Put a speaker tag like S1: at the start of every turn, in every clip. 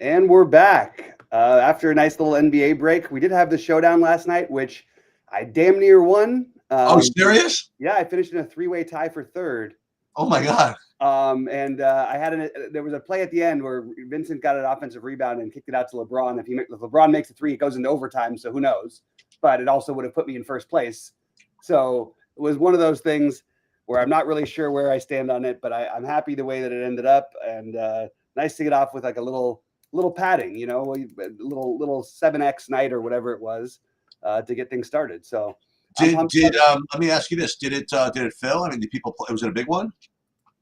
S1: And we're back. After a nice little NBA break, we did have the showdown last night, which I damn near won.
S2: Oh, serious?
S1: Yeah, I finished in a three-way tie for third.
S2: Oh my God.
S1: And I had there was a play at the end where Vincent got an offensive rebound and kicked it out to LeBron. If LeBron makes a three, it goes into overtime, so who knows? But it also would have put me in first place. So it was one of those things where I'm not really sure where I stand on it, but I'm happy the way that it ended up, and nice to get off with like a little padding, a little 7x night or whatever it was to get things started. So
S2: let me ask you this: did it fill? I mean, did people play? Was it a big one?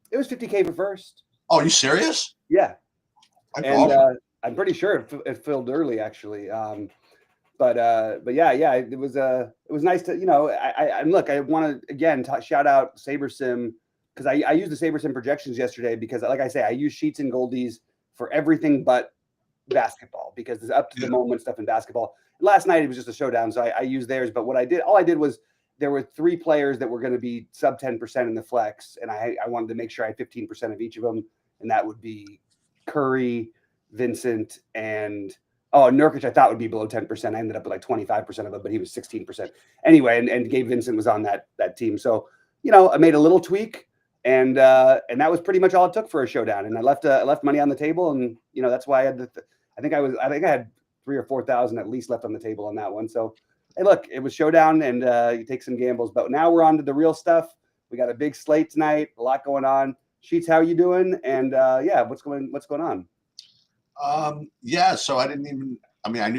S1: It was 50K for first.
S2: Oh, are you serious?
S1: Yeah, and
S2: Awesome.
S1: I'm pretty sure it filled early actually. But yeah, it was nice to and look, I want to again shout out SaberSim because I used the SaberSim projections yesterday because like I say I use sheets and goldies for everything but basketball because there's up to the moment stuff in basketball. Last night it was just a showdown, so I used theirs. But all I did was there were three players that were going to be sub 10% in the flex, and I wanted to make sure I had 15% of each of them, and that would be Curry, Vincent, and Nurkic I thought would be below 10%. I ended up with like 25% of it, but he was 16%. Anyway, and Gabe Vincent was on that team. So, I made a little tweak and that was pretty much all it took for a showdown. And I left money on the table, and that's why I had I think I had 3 or 4,000 at least left on the table on that one. So, hey, look, it was showdown, and you take some gambles. But now we're on to the real stuff. We got a big slate tonight, a lot going on. Sheets, how you doing? And what's going on?
S2: Yeah, so I knew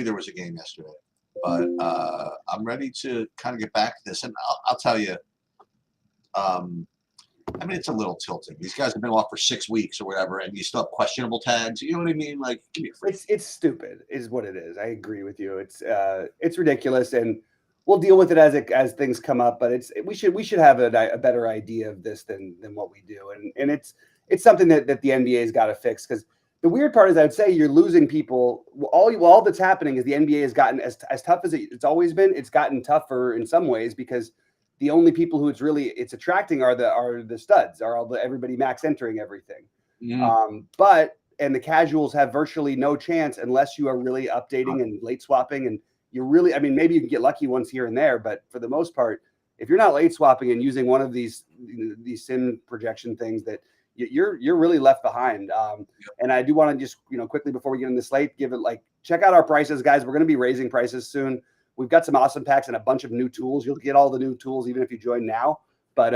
S2: there was a game yesterday, but I'm ready to kind of get back to this. And I'll tell you, it's a little tilting. These guys have been off for 6 weeks or whatever, and you still have questionable tags. You know what I mean? Like, give me a free.
S1: It's stupid, is what it is. I agree with you. It's ridiculous, and we'll deal with it as things come up. But we should have a better idea of this than what we do, and it's something that the NBA's got to fix because. The weird part is I would say you're losing people. All that's happening is the NBA has gotten as tough as it's always been. It's gotten tougher in some ways because the only people who it's attracting are the studs, are everybody max entering everything. And the casuals have virtually no chance unless you are really updating and late swapping. And you're really, maybe you can get lucky once here and there, but for the most part, if you're not late swapping and using one of these sim projection things that you're really left behind. And I do want to just, quickly before we get in the slate, check out our prices, guys. We're going to be raising prices soon. We've got some awesome packs and a bunch of new tools. You'll get all the new tools even if you join now. But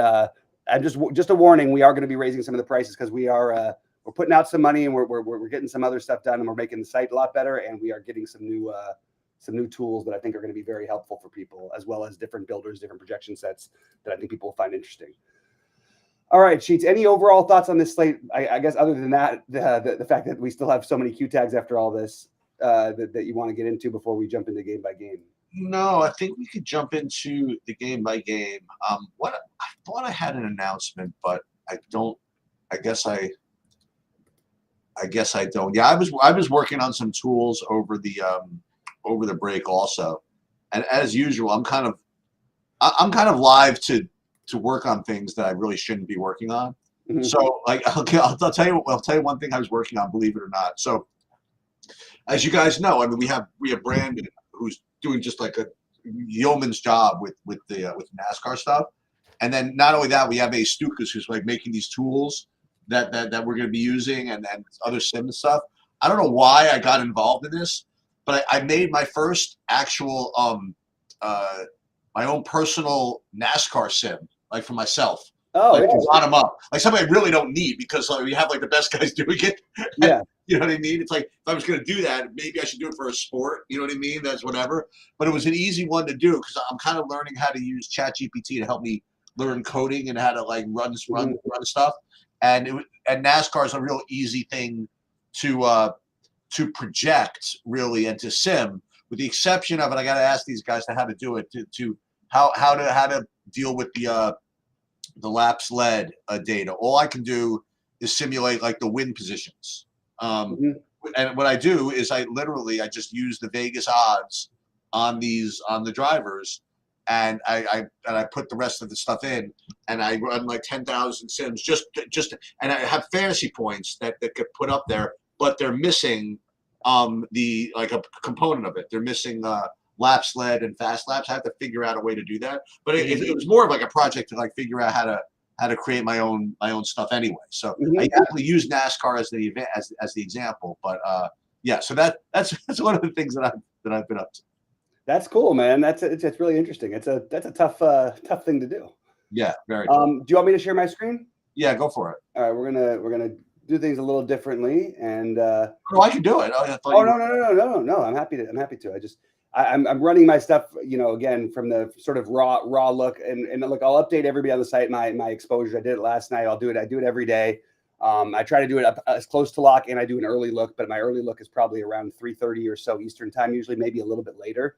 S1: I'm just a warning, we are going to be raising some of the prices because we're putting out some money and we're getting some other stuff done, and we're making the site a lot better, and we are getting some new tools that I think are going to be very helpful for people, as well as different builders, different projection sets that I think people will find interesting. All right, Sheets, any overall thoughts on this slate? I guess other than that, the fact that we still have so many Q tags after all this that you want to get into before we jump into game by game.
S2: No, I think we could jump into the game by game. I thought I had an announcement, but I don't. I guess I don't. Yeah, I was working on some tools over the break also, and as usual, I'm kind of live to work on things that I really shouldn't be working on. Mm-hmm. So, like, I'll tell you one thing I was working on, believe it or not. So, as you guys know, we have Brandon who's doing just like a yeoman's job with NASCAR stuff, and then not only that, we have Stukas who's like making these tools that we're going to be using and other sim stuff. I don't know why I got involved in this, but I made my first actual my own personal NASCAR sim. Like for myself, like bottom up, like something I really don't need because we have like the best guys doing it.
S1: Yeah,
S2: you know what I mean. It's like if I was going to do that, maybe I should do it for a sport. You know what I mean? That's whatever. But it was an easy one to do because I'm kind of learning how to use ChatGPT to help me learn coding and how to like run stuff. And NASCAR is a real easy thing to project really and to sim. With the exception of it, I got to ask these guys how to do it to how to deal with the laps led data. All I can do is simulate like the wind positions. And what I do is I just use the Vegas odds on the drivers, and I put the rest of the stuff in, and I run like 10,000 sims just and I have fantasy points that get put up there, but they're missing the like a component of it. They're missing lap sled and fast laps. I have to figure out a way to do that. But it was more of like a project to like figure out how to create my own stuff anyway. So I definitely use NASCAR as the event as the example. But yeah, so that's one of the things that I've been up to.
S1: That's cool, man. It's really interesting. That's a tough thing to do.
S2: Yeah, very.
S1: Do you want me to share my screen?
S2: Yeah, go for it.
S1: All right, we're gonna do things a little differently, and
S2: I can do it.
S1: No. I'm happy to. I'm running my stuff, again from the sort of raw look, and look, I'll update everybody on the site my exposure. I did it last night. I do it every day. I try to do it up as close to lock, and I do an early look, but my early look is probably around 3:30 or so Eastern time, usually maybe a little bit later,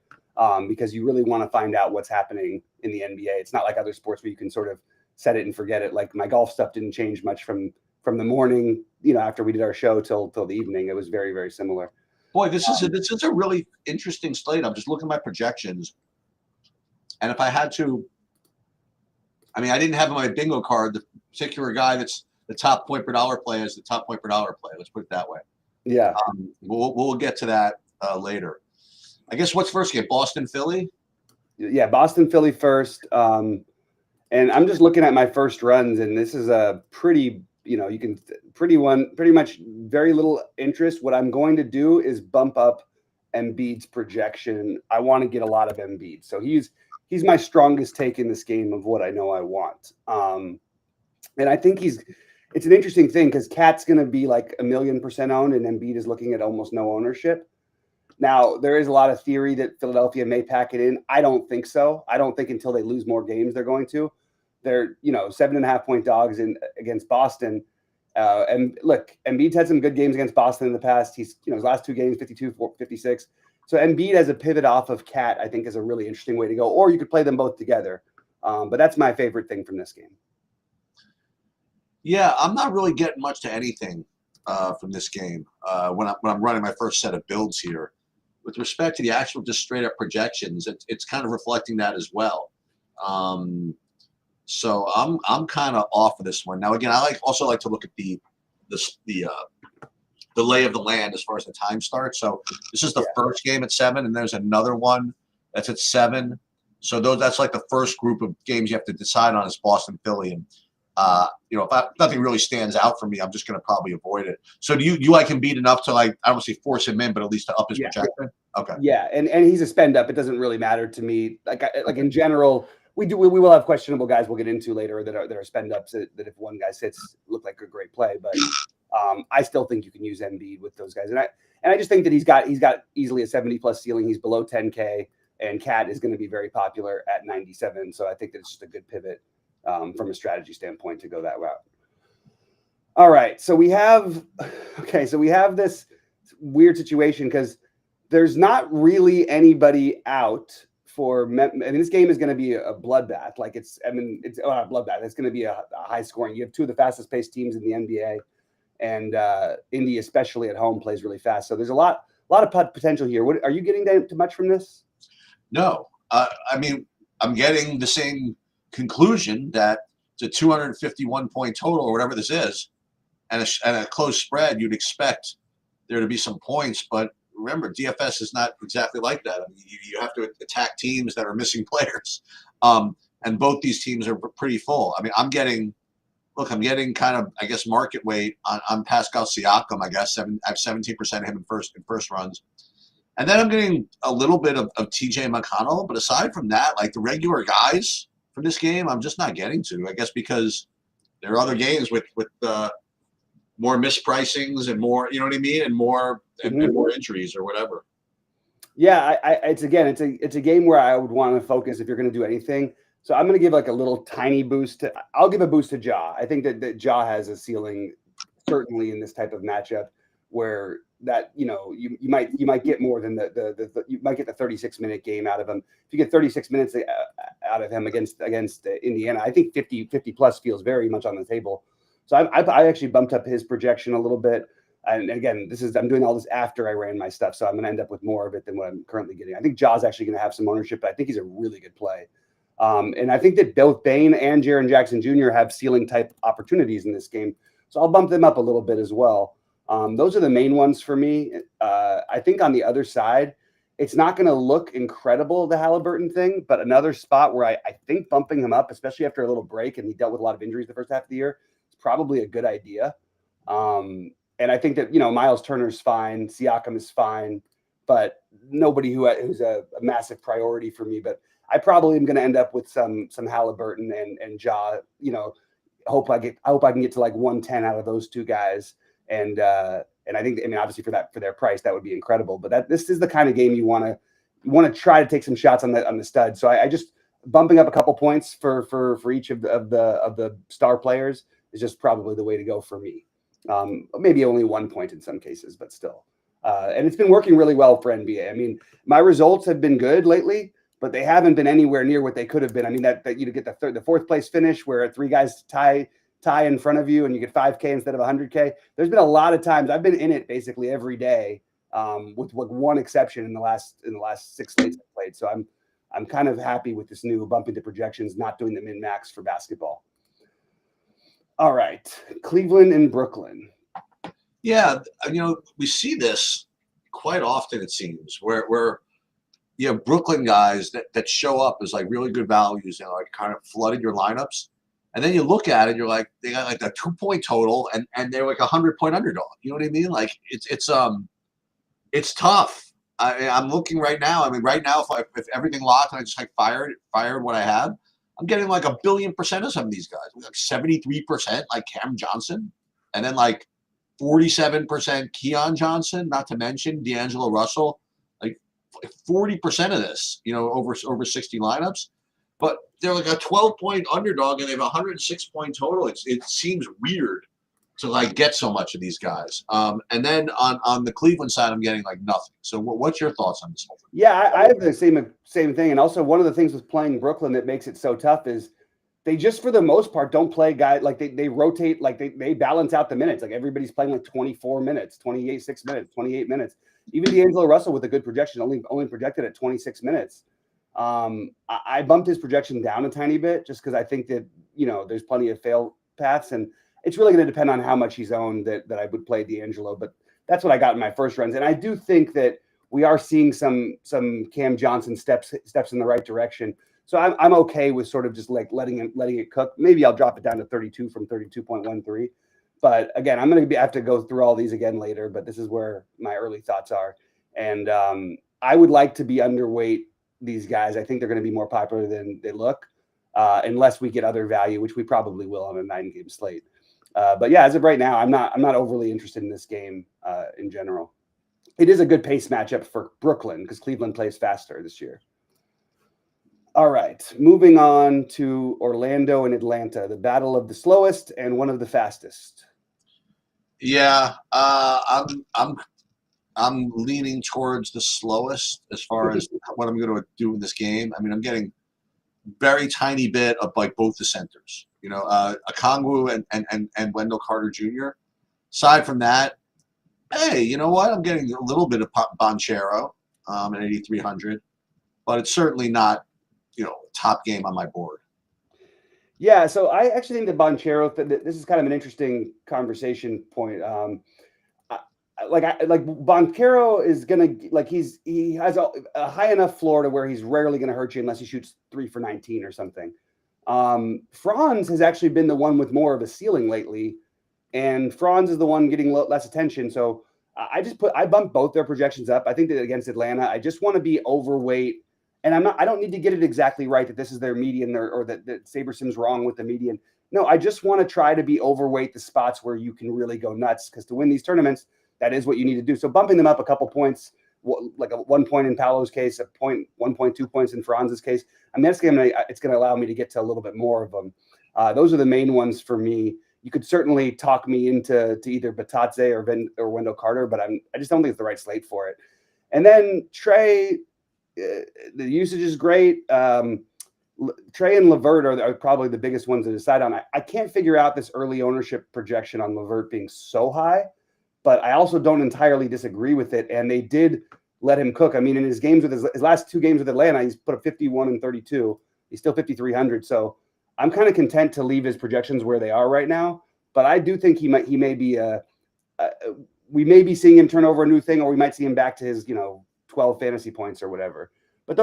S1: because you really want to find out what's happening in the NBA. It's not like other sports where you can sort of set it and forget it. Like my golf stuff didn't change much from the morning, after we did our show till the evening. It was very, very similar.
S2: Boy, this is a really interesting slate. I'm just looking at my projections, and if I had to, I mean, I didn't have on my bingo card the particular guy that's the top point per dollar play as the top point per dollar play. Let's put it that way.
S1: Yeah.
S2: We'll get to that later. I guess what's first game? Boston, Philly?
S1: Yeah, Boston, Philly first. And I'm just looking at my first runs, and this is a pretty, pretty much very little interest. What I'm going to do is bump up Embiid's projection. I want to get a lot of Embiid. So he's my strongest take in this game of what I know I want. And I think it's an interesting thing because Cat's going to be like 1,000,000% owned, and Embiid is looking at almost no ownership. Now, there is a lot of theory that Philadelphia may pack it in. I don't think so. I don't think until they lose more games they're going to. They're 7.5-point dogs against Boston. And look, Embiid's had some good games against Boston in the past. He's his last two games 52, 56. So Embiid as a pivot off of Cat, I think, is a really interesting way to go. Or you could play them both together. But that's my favorite thing from this game.
S2: Yeah, I'm not really getting much to anything from this game when I'm running my first set of builds here. With respect to the actual just straight up projections, it's kind of reflecting that as well. So I'm kind of off of this one. Now again, I also like to look at the lay of the land as far as the time starts. So this is the first game at 7, and there's another one that's at 7. So that's like the first group of games you have to decide on is Boston, Philly, and if nothing really stands out for me, I'm just going to probably avoid it. So do you like Embiid enough to I don't say force him in, but at least to up his projection? Okay.
S1: Yeah, and he's a spend up. It doesn't really matter to me. Like in general, we will have questionable guys we'll get into later that are spend ups that if one guy sits look like a great play, but I still think you can use Embiid with those guys, and I just think that he's got easily a 70+ ceiling. He's below 10K, and Cat is going to be very popular at 97. So I think that it's just a good pivot from a strategy standpoint to go that route. All right, so we have this weird situation because there's not really anybody out for. This game is going to be a bloodbath. It's not a bloodbath. It's going to be a high scoring. You have two of the fastest paced teams in the NBA, and Indy, especially at home, plays really fast. So there's a lot of potential here. What are you getting to much from this?
S2: No, I'm getting the same conclusion that it's a 251-point total or whatever this is, and a close spread. You'd expect there to be some points, but remember, DFS is not exactly like that. You have to attack teams that are missing players, and both these teams are pretty full. I'm getting kind of, I guess, market weight on Pascal Siakam. I guess I have 17% of him in first runs. And then I'm getting a little bit of TJ McConnell. But aside from that, like the regular guys for this game, I'm just not getting to, I guess, because there are other games with more mispricings and more, you know what I mean? And more, and more injuries or whatever.
S1: Yeah. It's a game where I would want to focus if you're going to do anything. So I'm going to give like a little tiny boost I'll give a boost to Ja. I think that Ja has a ceiling certainly in this type of matchup where that, you might get more than you might get the 36-minute game out of him. If you get 36 minutes out of him against Indiana, I think 50 plus feels very much on the table. So I actually bumped up his projection a little bit. And again, I'm doing all this after I ran my stuff. So I'm going to end up with more of it than what I'm currently getting. I think Ja's actually going to have some ownership, but I think he's a really good play. And I think that both Bane and Jaren Jackson Jr. have ceiling type opportunities in this game. So I'll bump them up a little bit as well. Those are the main ones for me. I think on the other side, it's not going to look incredible, the Halliburton thing, but another spot where I think bumping him up, especially after a little break, and he dealt with a lot of injuries the first half of the year, is probably a good idea. And I think that, Miles Turner's fine, Siakam is fine, but nobody who's a massive priority for me. But I probably am going to end up with some Halliburton and Ja. I hope I can get to like 110 out of those two guys. And I think, obviously for their price, that would be incredible. But this is the kind of game you want to try to take some shots on the stud. So I just bumping up a couple points for each of the star players is just probably the way to go for me. Maybe only 1 point in some cases, but still. And it's been working really well for NBA. My results have been good lately, but they haven't been anywhere near what they could have been. That you get the fourth place finish where three guys tie in front of you and you get 5K instead of 100K. There's been a lot of times I've been in it basically every day, with one exception in the last 6 slates I've played. So I'm kind of happy with this new bumping the projections, not doing the min max for basketball. All right, Cleveland and Brooklyn.
S2: Yeah, we see this quite often, it seems, where you have Brooklyn guys that show up as like really good values and like kind of flooded your lineups. And then you look at it, you're like, they got like a 2-point total and they're like 100-point underdog. You know what I mean? Like it's tough. I'm looking right now. Right now, if everything locked and I just like fired what I had, I'm getting like 1,000,000,000% of some of these guys. Like 73% like Cam Johnson, and then like 47% Keon Johnson, not to mention D'Angelo Russell. Like 40% of this, over 60 lineups. But they're like a 12-point underdog and they have a 106-point total. It seems weird to like get so much of these guys. And then on the Cleveland side, I'm getting like nothing. So what's your thoughts on this whole thing?
S1: Yeah, I have the same thing. And also one of the things with playing Brooklyn that makes it so tough is they just, for the most part, don't play guys like they rotate, like they balance out the minutes. Like everybody's playing like 24 minutes, 6 minutes, 28 minutes. Even D'Angelo Russell with a good projection only projected at 26 minutes. I bumped his projection down a tiny bit just because I think that, there's plenty of fail paths, and it's really going to depend on how much he's owned that I would play D'Angelo. But that's what I got in my first runs. And I do think that we are seeing some Cam Johnson steps in the right direction. So I'm okay with sort of just like letting it cook. Maybe I'll drop it down to 32 from 32.13. But again, I'm going to have to go through all these again later, but this is where my early thoughts are. And I would like to be underweight these guys. I think they're going to be more popular than they look, unless we get other value, which we probably will on a 9-game slate. But yeah, as of right now, I'm not overly interested in this game in general. It is a good pace matchup for Brooklyn because Cleveland plays faster this year. All right, moving on to Orlando and Atlanta, the battle of the slowest and one of the fastest.
S2: Yeah, I'm leaning towards the slowest as far as what I'm going to do in this game. I'm getting very tiny bit of like both the centers, Okongwu and Wendell Carter Jr. Aside from that, hey, you know what? I'm getting a little bit of Banchero at 8,300, but it's certainly not, top game on my board.
S1: Yeah, so I actually think that Banchero, this is kind of an interesting conversation point. Banchero is gonna he has a high enough floor to where he's rarely gonna hurt you unless he shoots 3 for 19 or something. Franz has actually been the one with more of a ceiling lately, and Franz is the one getting less attention. So I bumped both their projections up. I think that against Atlanta, I just want to be overweight. And I don't need to get it exactly right that this is their median or that SaberSim's wrong with the median. No, I just want to try to be overweight the spots where you can really go nuts, because to win these tournaments, that is what you need to do. So bumping them up a couple points, like a 1 point in Paolo's case, 1.2 points in Franz's case, it's going to allow me to get to a little bit more of them. Those are the main ones for me. You could certainly talk me into either Batatze or Wendell Carter, but I just don't think it's the right slate for it. And then Trey. The usage is great. Trey and LeVert are probably the biggest ones to decide on. I can't figure out this early ownership projection on LeVert being so high, but I also don't entirely disagree with it. And they did let him cook. In his games with his last 2 games with Atlanta, he's put up 51 and 32. He's still 5,300. So I'm kind of content to leave his projections where they are right now. But I do think he may be we may be seeing him turn over a new thing, or we might see him back to his 12 fantasy points or whatever. But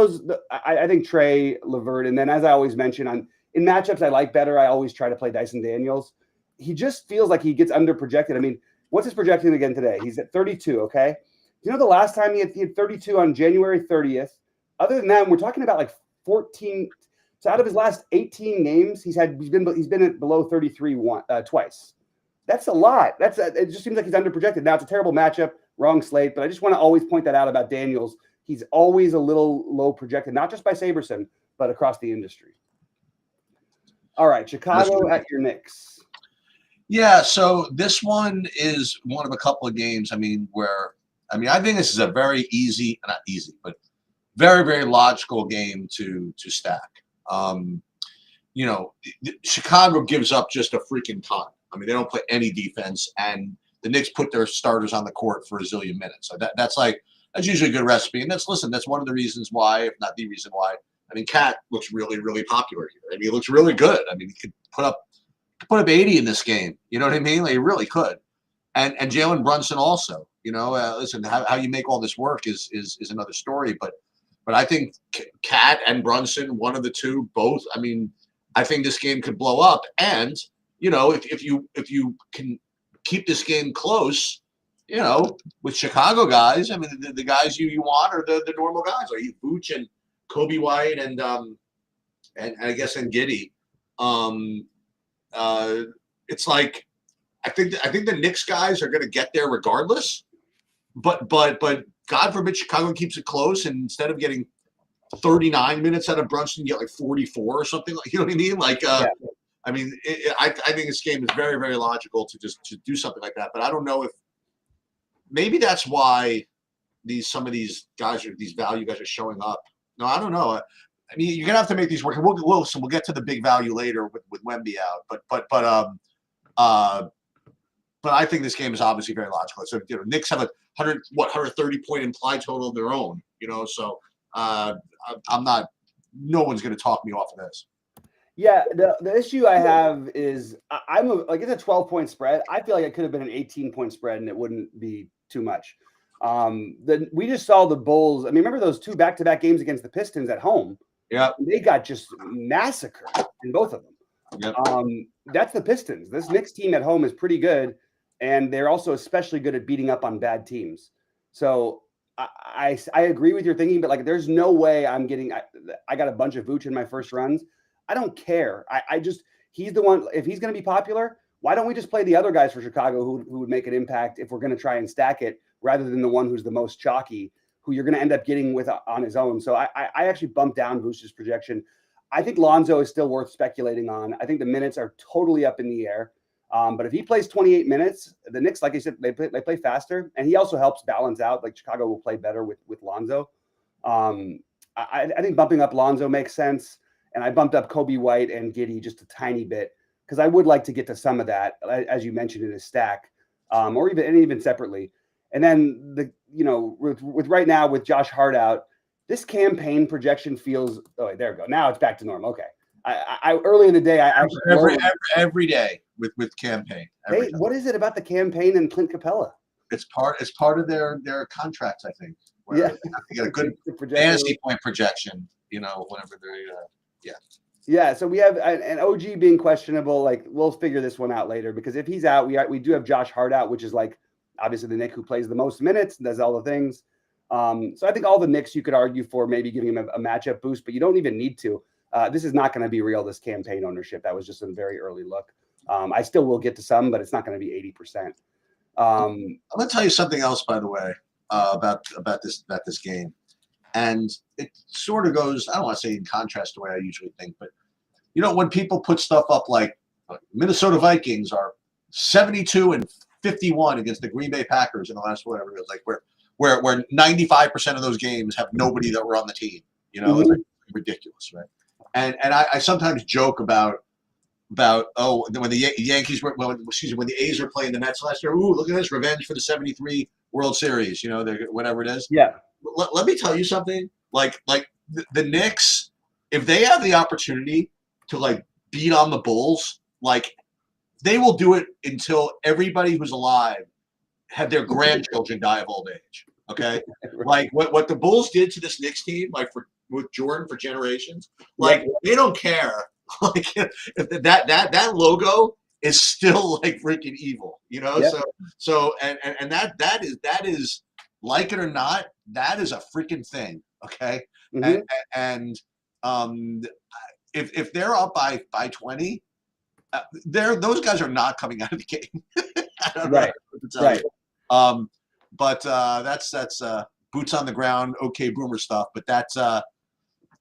S1: I think Trey, Levert, and then as I always mention in matchups I like better, I always try to play Dyson Daniels. He just feels like he gets under projected. I mean, what's his projection again today? He's at 32. Okay, you know the last time he had 32 on January 30th. Other than that, we're talking about like 14. So out of his last 18 games, he's been at below 33 twice. That's a lot. It just seems like he's under projected. Now it's a terrible matchup, wrong slate, but I just want to always point that out about Daniels. He's always a little low projected, not just by Saberson, but across the industry. All right, Chicago at your Knicks.
S2: Yeah, so this one is one of a couple of games. I think this is a very easy, not easy, but very, very logical game to stack. Chicago gives up just a freaking ton. I mean, they don't play any defense, and the Knicks put their starters on the court for a zillion minutes. So that's usually a good recipe. And that's one of the reasons why, if not the reason why. I mean, Cat looks really, really popular here. I mean, he looks really good. I mean, he could put up 80 in this game. You know what I mean? Like, he really could. And Jalen Brunson also. Listen, how you make all this work is another story. But I think Cat and Brunson, one of the two, both. I mean, I think this game could blow up. And if you can keep this game close, with Chicago guys, I mean, the guys you want are the normal guys, like Vooch and Kobe White and I guess and Giddey. It's like I think the Knicks guys are going to get there regardless. But God forbid Chicago keeps it close, and instead of getting 39 minutes out of Brunson, you get like 44 or something. Like, you know what I mean? Like, I mean, I think this game is very, very logical to do something like that. But I don't know if maybe that's why some of these guys these value guys are showing up. No, I don't know. I mean, you're gonna have to make these work. We'll get to the big value later with Wemby out. But I think this game is obviously very logical. So Knicks have a 130 point implied total of their own. So I'm not. No one's gonna talk me off of this.
S1: Yeah, the issue I have is it's a 12-point spread. I feel like it could have been an 18-point spread and it wouldn't be too much. We just saw the Bulls. I mean, remember those two back-to-back games against the Pistons at home?
S2: Yeah,
S1: they got just massacred in both of them.
S2: Yep.
S1: That's the Pistons. This Knicks team at home is pretty good, and they're also especially good at beating up on bad teams. So I agree with your thinking, but like, there's no way I'm getting. I got a bunch of Vooch in my first runs. I don't care. He's the one. If he's going to be popular, why don't we just play the other guys for Chicago who would make an impact if we're going to try and stack it, rather than the one who's the most chalky, who you're going to end up getting with on his own. So I actually bumped down Vooch's projection. I think Lonzo is still worth speculating on. I think the minutes are totally up in the air. But if he plays 28 minutes, the Knicks, like I said, they play faster, and he also helps balance out. Like, Chicago will play better with Lonzo. I think bumping up Lonzo makes sense, and I bumped up Kobe White and Giddey just a tiny bit because I would like to get to some of that, as you mentioned, in his stack, or even separately. And then with right now with Josh Hart out, this campaign projection feels. Oh, there we go. Now it's back to normal. Okay. I early in the day,
S2: every day with campaign.
S1: What is it about the campaign and Clint Capella?
S2: It's part of their contracts, I think. Where they get a good fantasy point projection. Whenever they're
S1: Yeah. So we have an OG being questionable. Like, we'll figure this one out later, because if he's out, we do have Josh Hart out, which is like obviously the Knick who plays the most minutes and does all the things. So I think all the Knicks you could argue for maybe giving him a matchup boost, but you don't even need to. This is not going to be real, this campaign ownership. That was just a very early look. I still will get to some, but it's not going to be 80%.
S2: I'm going to tell you something else, by the way, about this game. And it sort of goes, I don't want to say in contrast to the way I usually think, but when people put stuff up like Minnesota Vikings are 72-51 against the Green Bay Packers in the last whatever it was, like where 95% of those games have nobody that were on the team. It's like ridiculous, right? And I sometimes joke about when the Yankees were when the A's were playing the Mets last year. Ooh, look at this, revenge for the '73 World Series. Whatever it is.
S1: Yeah.
S2: Let me tell you something. Like the Knicks, if they have the opportunity to like beat on the Bulls, like they will do it until everybody who's alive have their grandchildren die of old age. Okay,
S1: Right.
S2: like what the Bulls did to this Knicks team, like with Jordan for generations, like they don't care. Like if that logo is still like freaking evil, you know.
S1: Yep.
S2: So and that is like it or not, that is a freaking thing. Okay,
S1: Mhm.
S2: and um, if they're up by 20, those guys are not coming out of the game. I don't know
S1: Right.
S2: what to tell
S1: Right.
S2: you. But that's boots on the ground, okay, boomer stuff. But that's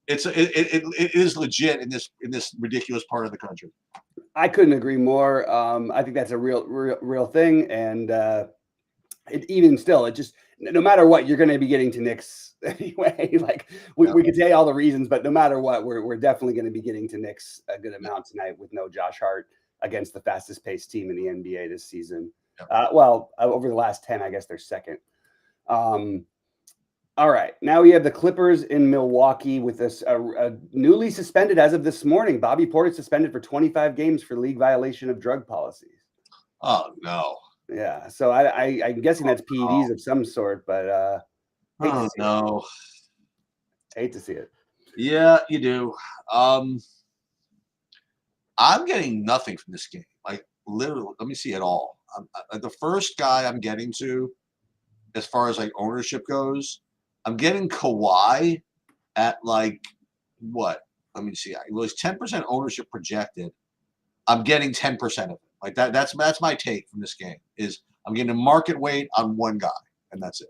S2: it is legit in this ridiculous part of the country.
S1: I couldn't agree more. I think that's a real thing, and even still, it just no matter what, you're going to be getting to Knicks anyway. Like
S2: Yeah.
S1: we could say all the reasons, but no matter what, we're definitely going to be getting to Knicks a good amount tonight with no Josh Hart against the fastest paced team in the NBA this season.
S2: Yeah.
S1: Over the last 10, I guess they're second. All right, now we have the Clippers in Milwaukee with this newly suspended as of this morning. Bobby Portis suspended for 25 games for league violation of drug policies.
S2: Oh no.
S1: Yeah, so I'm guessing that's PEDs of some sort, but
S2: no.
S1: Hate to see it.
S2: Yeah, you do. I'm getting nothing from this game. Like literally, let me see it all. The first guy I'm getting to, as far as like ownership goes, I'm getting Kawhi at like what? Let me see. Well, he's 10% ownership projected. I'm getting 10% of it. Like that's my take from this game. Is I'm getting a market weight on one guy, and that's it.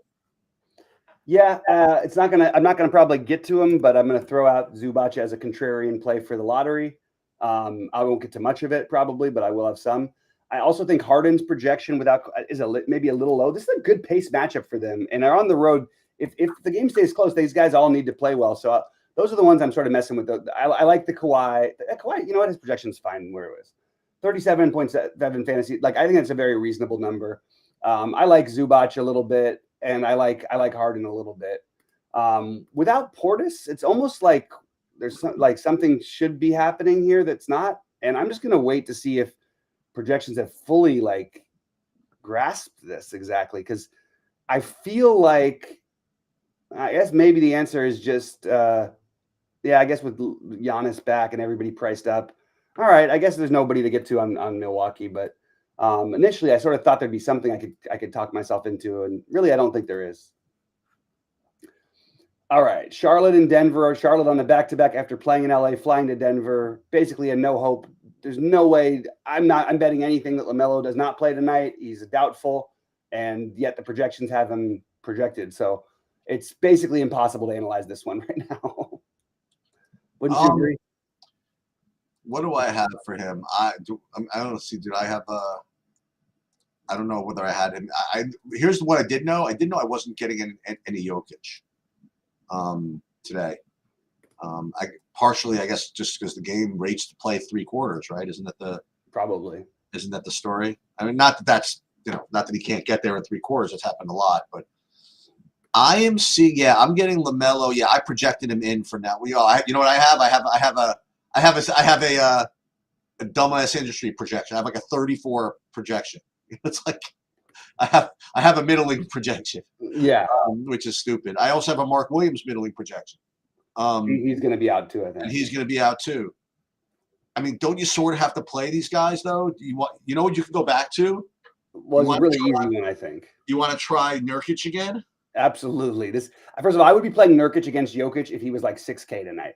S1: Yeah, I'm not gonna probably get to him, but I'm gonna throw out Zubac as a contrarian play for the lottery. I won't get to much of it probably, but I will have some. I also think Harden's projection is maybe a little low. This is a good pace matchup for them, and they're on the road. If the game stays close, these guys all need to play well. So those are the ones I'm sort of messing with. I like the Kawhi. Kawhi, you know what? His projection's fine where it was. 37.7 fantasy. Like I think that's a very reasonable number. I like Zubac a little bit, and I like Harden a little bit. Without Portis, it's almost like there's something should be happening here that's not. And I'm just gonna wait to see if projections have fully like grasped this exactly, because I feel like I guess maybe the answer is just I guess with Giannis back and everybody priced up. All right, I guess there's nobody to get to on Milwaukee, but initially I sort of thought there'd be something I could talk myself into, and really I don't think there is. All right, Charlotte and Denver. Charlotte on the back-to-back after playing in LA, flying to Denver. Basically a no hope. There's no way. I'm betting anything that LaMelo does not play tonight. He's doubtful, and yet the projections have him projected. So it's basically impossible to analyze this one right now. Wouldn't you agree?
S2: What do I have for him? I don't see. Did I have I don't know whether I had him. Here's what I did know. I did know I wasn't getting any Jokic today. Partially, I guess, just because the game rates to play 3 quarters, right? Isn't that the story? I mean, not that that's not that he can't get there in 3 quarters. It's happened a lot, but I am seeing. Yeah, I'm getting LaMelo. Yeah, I projected him in for now. You know what I have? I have a dumbass industry projection. I have like a 34 projection. It's like I have a middling projection.
S1: Yeah,
S2: which is stupid. I also have a Mark Williams middling projection.
S1: he's going to be out too, I think.
S2: And he's going to be out too. I mean, don't you sort of have to play these guys though? You know what you can go back to?
S1: Well, it's a really easy one, I think.
S2: You want to try Nurkic again?
S1: Absolutely. First of all, I would be playing Nurkic against Jokic if he was like 6K tonight.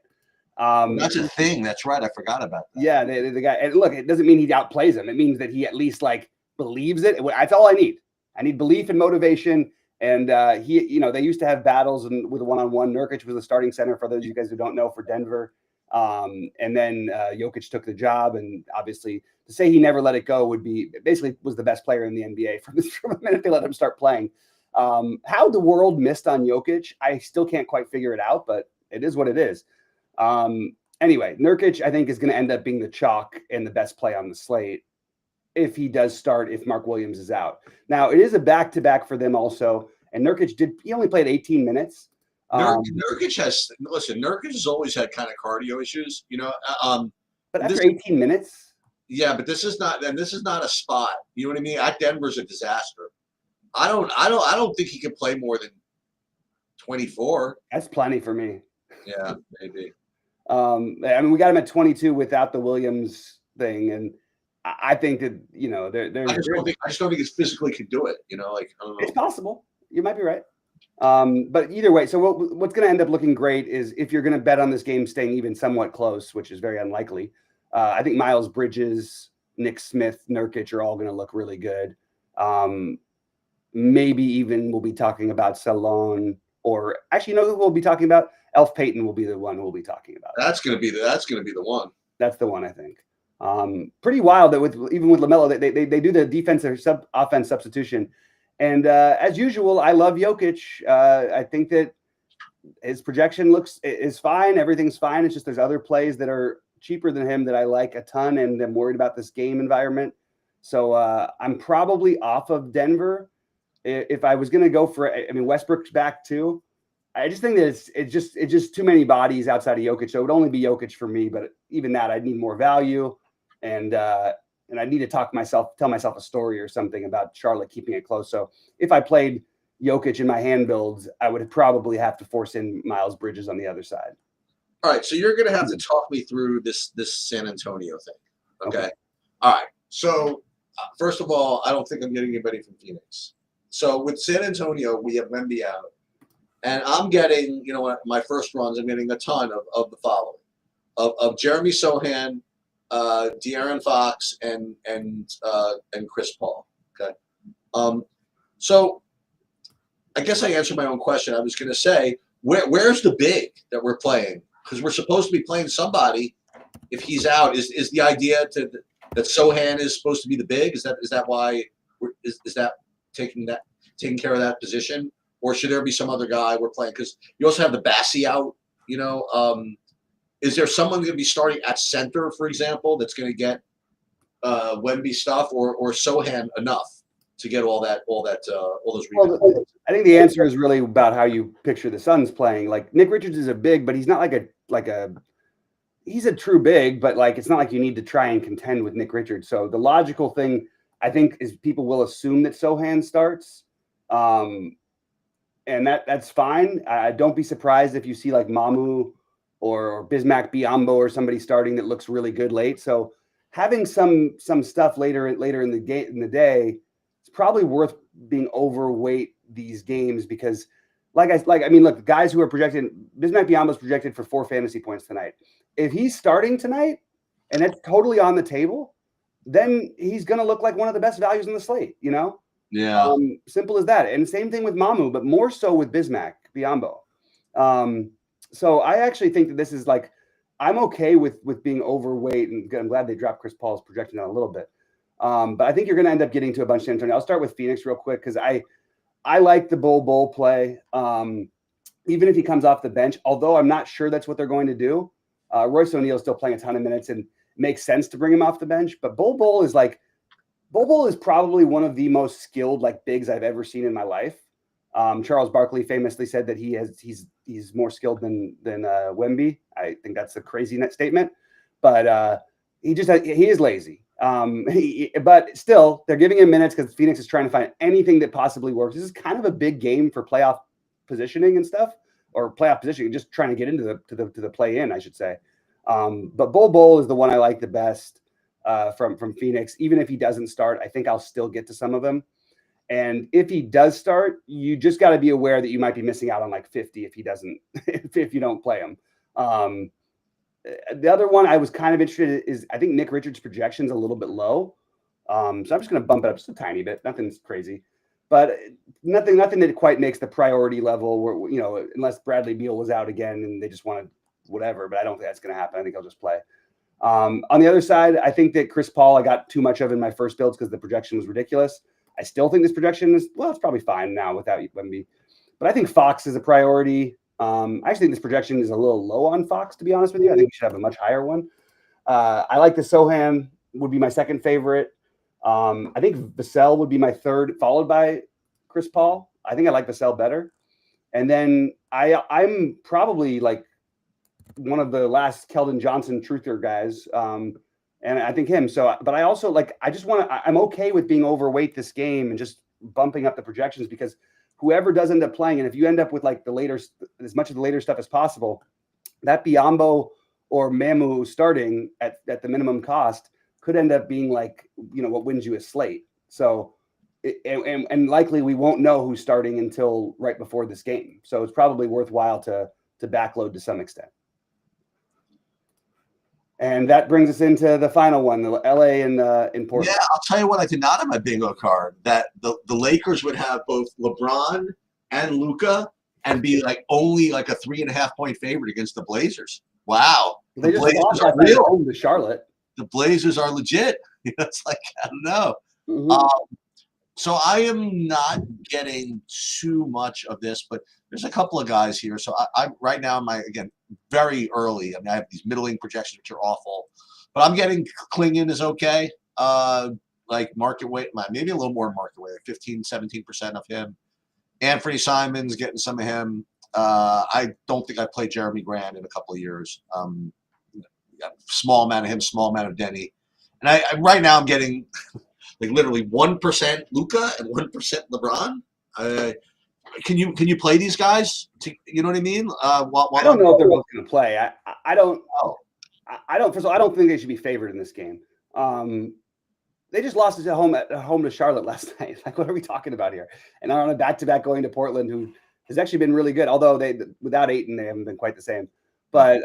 S2: That's a thing. That's right. I forgot about that.
S1: Yeah, the guy. And look, it doesn't mean he outplays him. It means that he at least like believes it. That's all I need. I need belief and motivation. And they used to have battles with a one-on-one. Nurkic was the starting center for those of you guys who don't know for Denver. And then Jokic took the job, and obviously to say he never let it go would be basically was the best player in the NBA from the minute they let him start playing. How the world missed on Jokic, I still can't quite figure it out, but it is what it is. Anyway, Nurkic, I think, is going to end up being the chalk and the best play on the slate if he does start, if Mark Williams is out. Now, it is a back-to-back for them also, and Nurkic he only played 18 minutes.
S2: Nurkic has always had kind of cardio issues,
S1: but after 18 minutes?
S2: Yeah, but this is not a spot. You know what I mean? At Denver's a disaster. I don't think he can play more than 24.
S1: That's plenty for me.
S2: Yeah, maybe.
S1: I mean, we got him at 22 without the Williams thing, and I think that
S2: I just don't think he physically can do it. Like I don't know.
S1: It's possible. You might be right. But either way, so what's going to end up looking great is if you're going to bet on this game staying even somewhat close, which is very unlikely. I think Miles Bridges, Nick Smith, Nurkic are all going to look really good. Maybe even we'll be talking about Salon, or actually, who we'll be talking about? Elf Payton will be the one we'll be talking about.
S2: That's gonna be the one.
S1: That's the one, I think. Pretty wild that even with LaMelo, they do the defensive offense substitution. And as usual, I love Jokic. I think that his projection is fine. Everything's fine. It's just there's other plays that are cheaper than him that I like a ton, and I'm worried about this game environment. So I'm probably off of Denver. If I was going to go for, I mean, Westbrook's back too. I just think that it's just too many bodies outside of Jokic. So it would only be Jokic for me. But even that, I'd need more value, and I need to tell myself a story or something about Charlotte keeping it close. So if I played Jokic in my hand builds, I would probably have to force in Miles Bridges on the other side.
S2: All right, so you're going to have to talk me through this San Antonio thing. Okay. All right. So first of all, I don't think I'm getting anybody from Phoenix. So with San Antonio, we have Wemby out, and I'm getting, my first runs, I'm getting a ton of the following of Jeremy Sohan, De'Aaron Fox, and Chris Paul. Okay. So I guess I answered my own question. I was going to say, where's the big that we're playing? Because we're supposed to be playing somebody. If he's out, is the idea that Sohan is supposed to be the big? Is that why? Is that taking care of that position, or should there be some other guy we're playing? Because you also have the Bassie out. Is there someone going to be starting at center, for example, that's going to get Wemby stuff, or Sohan enough to get all those rebounds?
S1: Well, I think the answer is really about how you picture the Suns playing. Like Nick Richards is a big, but he's not he's a true big, but it's not like you need to try and contend with Nick Richards. So the logical thing, I think, is people will assume that Sohan starts, and that's fine. Don't be surprised if you see like Mamu or Bismack Biyombo or somebody starting that looks really good late. So having some stuff later in the day, it's probably worth being overweight these games because, look, guys who are projected, Bismack Biyombo's projected for 4 fantasy points tonight. If he's starting tonight and it's totally on the table, then he's going to look like one of the best values in the slate,
S2: Yeah.
S1: Simple as that. And same thing with Mamu, but more so with Bismack Biyombo. So I actually think that this is I'm okay with being overweight, and I'm glad they dropped Chris Paul's projection down a little bit. But I think you're going to end up getting to a bunch of San Antonio. I'll start with Phoenix real quick because I like the Bull play, even if he comes off the bench, although I'm not sure that's what they're going to do. Royce O'Neal's still playing a ton of minutes and makes sense to bring him off the bench. But Bull is probably one of the most skilled bigs I've ever seen in my life. Charles Barkley famously said that he's more skilled than Wemby. I think that's a crazy statement, but he is lazy. But still, they're giving him minutes because Phoenix is trying to find anything that possibly works. This is kind of a big game for playoff positioning and stuff, or playoff positioning, just trying to get into the play in, I should say. But Bull is the one I like the best from Phoenix. Even if he doesn't start, I think I'll still get to some of them. And if he does start, you just got to be aware that you might be missing out on 50 if he doesn't, if you don't play him. The other one I was kind of interested in is I think Nick Richards' projection's a little bit low. So I'm just going to bump it up just a tiny bit. Nothing's crazy, but nothing that quite makes the priority level where, unless Bradley Beal was out again and they just wanted whatever, but I don't think that's going to happen. I think I'll just play. On the other side, I think that Chris Paul, I got too much of in my first builds because the projection was ridiculous. I still think this projection it's probably fine now without Wemby, but I think Fox is a priority. I actually think this projection is a little low on Fox, to be honest with you. I think we should have a much higher one. I like the Sohan would be my second favorite. I think Vassell would be my third, followed by Chris Paul. I think I like Vassell better. And then I'm probably one of the last Keldon Johnson truther guys. And I think him. So, but I also I'm okay with being overweight this game and just bumping up the projections because whoever does end up playing, and if you end up with like the later, as much of the later stuff as possible, that Biombo or Mamu starting at the minimum cost could end up being like, what wins you a slate. So, and likely we won't know who's starting until right before this game. So it's probably worthwhile to backload to some extent. And that brings us into the final one, the LA and in Portland.
S2: Yeah, I'll tell you what I did not have my bingo card, that the Lakers would have both LeBron and Luka and be like only like a 3.5 point favorite against the Blazers. Wow.
S1: They
S2: the
S1: just
S2: Blazers
S1: lost
S2: are real.
S1: home to Charlotte.
S2: The Blazers are legit. It's like, I don't know.
S1: Mm-hmm.
S2: So I am not getting too much of this, but there's a couple of guys here. So I right now, again, very early. I mean, I have these middling projections, which are awful, but I'm getting Klingon is okay. Like market weight, maybe a little more market weight, like 15, 17% of him. Anthony Simons, getting some of him. I don't think I played Jeremy Grant in a couple of years. Small amount of him, small amount of Denny. And I right now I'm getting like literally 1% Luka and 1% LeBron. Can you play these guys? You know what I mean?
S1: I don't know if they're both going to play. I don't. First of all, I don't think they should be favored in this game. They just lost at home to Charlotte last night. Like, what are we talking about here? And on a back-to-back going to Portland, who has actually been really good. Although without Ayton, they haven't been quite the same. But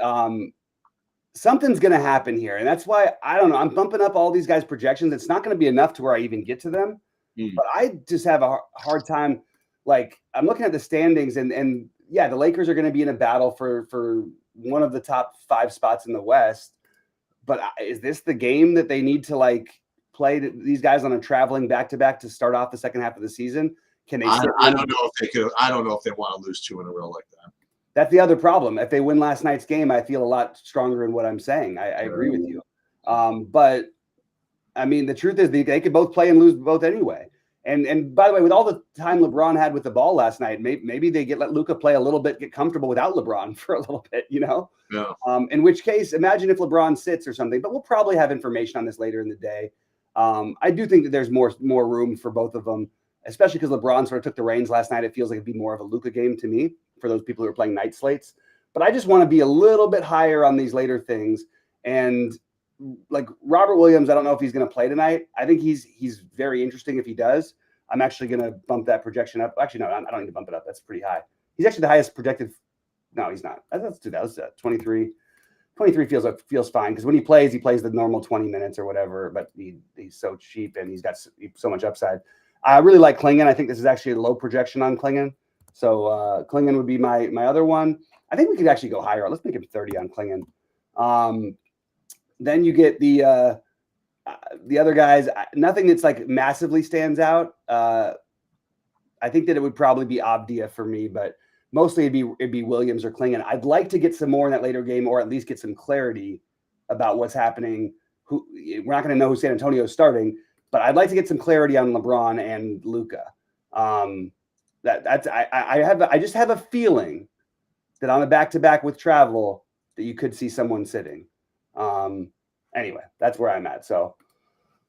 S1: something's going to happen here, and that's why I don't know. I'm bumping up all these guys' projections. It's not going to be enough to where I even get to them. But I just have a hard time. Like, I'm looking at the standings, and yeah, the Lakers are going to be in a battle for one of the top 5 spots in the West. But is this the game that they need to like play these guys on a traveling back-to-back to start off the second half of the season? Can they?
S2: I don't know if they could. I don't know if they want to lose 2 in a row like that.
S1: That's the other problem. If they win last night's game, I feel a lot stronger in what I'm saying. I agree with you. But I mean, the truth is they could both play and lose both anyway. And by the way, with all the time LeBron had with the ball last night, maybe they let Luka play a little bit, get comfortable without LeBron for a little bit, Yeah. In which case, imagine if LeBron sits or something. But we'll probably have information on this later in the day. I do think that there's more room for both of them, especially because LeBron sort of took the reins last night. It feels like it'd be more of a Luka game to me for those people who are playing night slates. But I just want to be a little bit higher on these later things. And like Robert Williams, I don't know if he's going to play tonight. I think he's very interesting if he does. I'm actually going to bump that projection up. Actually, no, I don't need to bump it up. That's pretty high. He's actually the highest projected. No, he's not. Let's do that. Let's do that. 23. 23 feels fine because when he plays the normal 20 minutes or whatever. But he's so cheap and he's got so much upside. I really like Klingon. I think this is actually a low projection on Klingon. So Klingon would be my other one. I think we could actually go higher. Let's make him 30 on Klingon. Then you get the other guys. Nothing that's like massively stands out. I think that it would probably be Abdia for me, but mostly it'd be Williams or Klingon. I'd like to get some more in that later game, or at least get some clarity about what's happening. We're not going to know who San Antonio is starting, but I'd like to get some clarity on LeBron and Luka. I just have a feeling that on a back-to-back with travel that you could see someone sitting. Anyway, that's where I'm at. So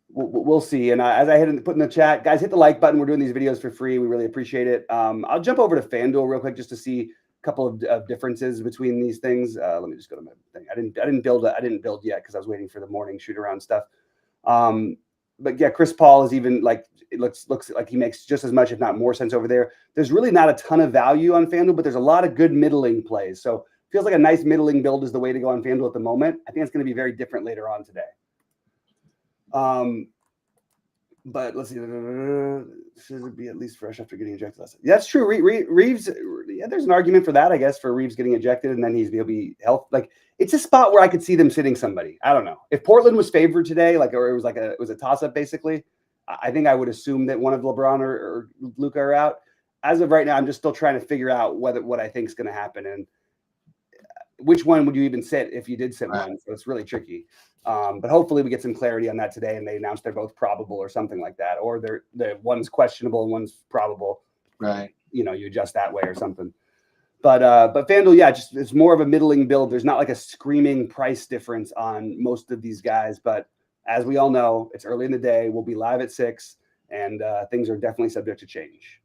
S1: we'll see. And as I put in the chat, guys, hit the like button. We're doing these videos for free. We really appreciate it. I'll jump over to FanDuel real quick just to see a couple of differences between these things. Let me just go to my thing. I didn't build yet because I was waiting for the morning shoot around stuff. But yeah, Chris Paul is even like, it looks like he makes just as much, if not more sense over there. There's really not a ton of value on FanDuel, but there's a lot of good middling plays. So feels like a nice middling build is the way to go on FanDuel at the moment. I think it's going to be very different later on today. But let's see. Should it be at least fresh after getting ejected last night? Yeah, that's true. Reeves, yeah, there's an argument for that, I guess, for Reeves getting ejected and then he'll be healthy. Like, it's a spot where I could see them sitting somebody. I don't know. If Portland was favored today, or it was a toss-up basically, I think I would assume that one of LeBron or Luka are out. As of right now, I'm just still trying to figure out what I think is going to happen and which one would you even sit if you did sit one. So it's really tricky. But hopefully we get some clarity on that today and they announce they're both probable or something like that, or they're one's questionable and one's probable.
S2: Right.
S1: You adjust that way or something. But FanDuel, yeah, it's more of a middling build. There's not like a screaming price difference on most of these guys, but as we all know, it's early in the day. We'll be live at 6, and things are definitely subject to change.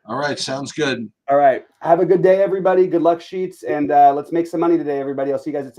S2: All right, sounds good.
S1: All right, have a good day, everybody. Good luck, Sheets, and let's make some money today, everybody. I'll see you guys at